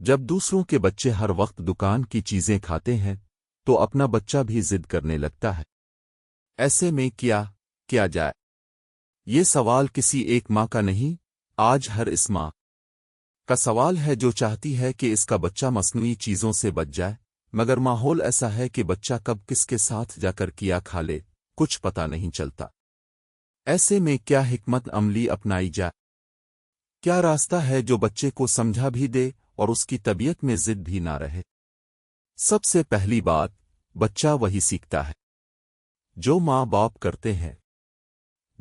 جب دوسروں کے بچے ہر وقت دکان کی چیزیں کھاتے ہیں تو اپنا بچہ بھی ضد کرنے لگتا ہے۔ ایسے میں کیا کیا جائے؟ یہ سوال کسی ایک ماں کا نہیں، آج ہر اس ماں کا سوال ہے جو چاہتی ہے کہ اس کا بچہ مصنوعی چیزوں سے بچ جائے، مگر ماحول ایسا ہے کہ بچہ کب کس کے ساتھ جا کر کیا کھا لے کچھ پتہ نہیں چلتا۔ ایسے میں کیا حکمت عملی اپنائی جائے؟ کیا راستہ ہے جو بچے کو سمجھا بھی دے اور اس کی طبیعت میں ضد بھی نہ رہے؟ سب سے پہلی بات، بچہ وہی سیکھتا ہے جو ماں باپ کرتے ہیں۔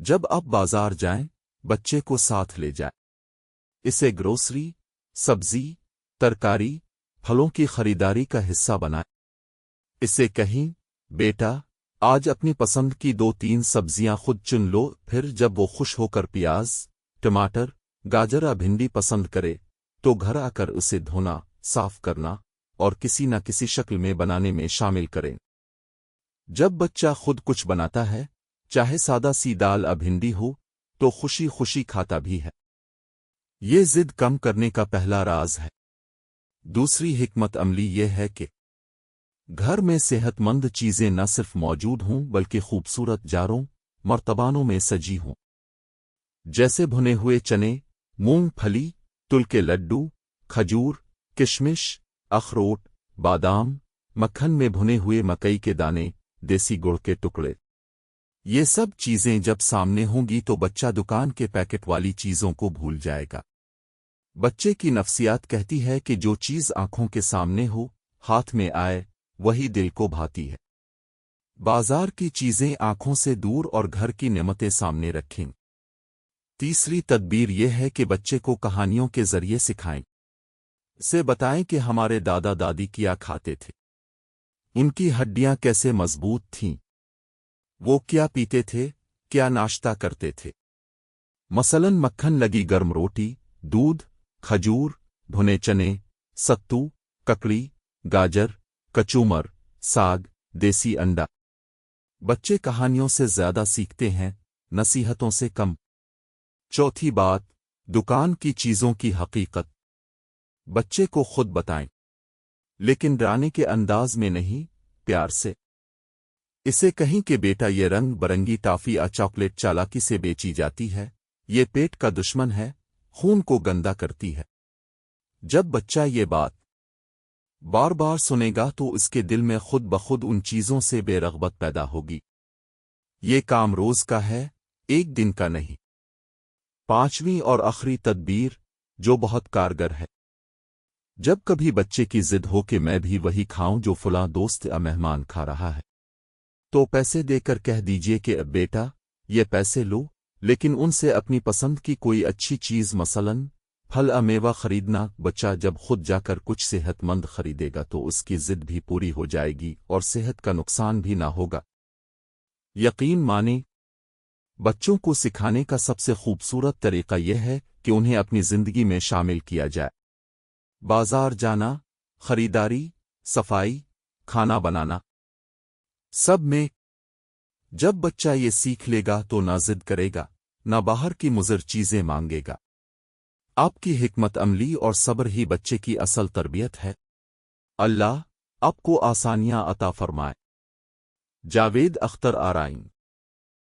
جب آپ بازار جائیں، بچے کو ساتھ لے جائیں، اسے گروسری، سبزی، ترکاری، پھلوں کی خریداری کا حصہ بنائیں۔ اسے کہیں، بیٹا آج اپنی پسند کی 2-3 سبزیاں خود چن لو، پھر جب وہ خوش ہو کر پیاز، ٹماٹر، گاجر یا بھنڈی پسند کرے تو گھر آ کر اسے دھونا، صاف کرنا اور کسی نہ کسی شکل میں بنانے میں شامل کریں۔ جب بچہ خود کچھ بناتا ہے، چاہے سادہ سی دال یا بھنڈی ہو، تو خوشی خوشی کھاتا بھی ہے۔ یہ ضد کم کرنے کا پہلا راز ہے۔ دوسری حکمت عملی یہ ہے کہ گھر میں صحت مند چیزیں نہ صرف موجود ہوں بلکہ خوبصورت جاروں، مرتبانوں میں سجی ہوں، جیسے بھنے ہوئے چنے، مونگ پھلی، تل کے لڈو، کھجور، کشمش، اخروٹ، بادام، مکھن میں بھنے ہوئے مکئی کے دانے، دیسی گڑ کے ٹکڑے۔ یہ سب چیزیں جب سامنے ہوں گی تو بچہ دکان کے پیکٹ والی چیزوں کو بھول جائے گا۔ بچے کی نفسیات کہتی ہے کہ جو چیز آنکھوں کے سامنے ہو، ہاتھ میں آئے، وہی دل کو بھاتی ہے۔ بازار کی چیزیں آنکھوں سے دور اور گھر کی نعمتیں سامنے رکھیں۔ تیسری تدبیر یہ ہے کہ بچے کو کہانیوں کے ذریعے سکھائیں۔ اسے بتائیں کہ ہمارے دادا دادی کیا کھاتے تھے، ان کی ہڈیاں کیسے مضبوط تھیں، وہ کیا پیتے تھے، کیا ناشتہ کرتے تھے۔ مثلاً مکھن لگی گرم روٹی، دودھ، کھجور، بھنے چنے، ستو، ککڑی، گاجر، کچومر، ساگ، دیسی انڈا۔ بچے کہانیوں سے زیادہ سیکھتے ہیں، نصیحتوں سے کم۔ چوتھی بات، دکان کی چیزوں کی حقیقت بچے کو خود بتائیں، لیکن ڈرانے کے انداز میں نہیں، پیار سے۔ اسے کہیں کہ بیٹا یہ رنگ برنگی ٹافی یا چاکلیٹ چالاکی سے بیچی جاتی ہے، یہ پیٹ کا دشمن ہے، خون کو گندا کرتی ہے۔ جب بچہ یہ بات بار بار سنے گا تو اس کے دل میں خود بخود ان چیزوں سے بے رغبت پیدا ہوگی۔ یہ کام روز کا ہے، ایک دن کا نہیں۔ پانچویں اور آخری تدبیر، جو بہت کارگر ہے۔ جب کبھی بچے کی ضد ہو کہ میں بھی وہی کھاؤں جو فلاں دوست یا مہمان کھا رہا ہے، تو پیسے دے کر کہہ دیجئے کہ اب بیٹا یہ پیسے لو، لیکن ان سے اپنی پسند کی کوئی اچھی چیز مثلاً پھل یا میوہ خریدنا۔ بچہ جب خود جا کر کچھ صحت مند خریدے گا تو اس کی ضد بھی پوری ہو جائے گی اور صحت کا نقصان بھی نہ ہوگا۔ یقین مانیں، بچوں کو سکھانے کا سب سے خوبصورت طریقہ یہ ہے کہ انہیں اپنی زندگی میں شامل کیا جائے۔ بازار جانا، خریداری، صفائی، کھانا بنانا، سب میں جب بچہ یہ سیکھ لے گا تو نہ ضد کرے گا، نہ باہر کی مضر چیزیں مانگے گا۔ آپ کی حکمت عملی اور صبر ہی بچے کی اصل تربیت ہے۔ اللہ آپ کو آسانیاں عطا فرمائے۔ جاوید اختر آرائن۔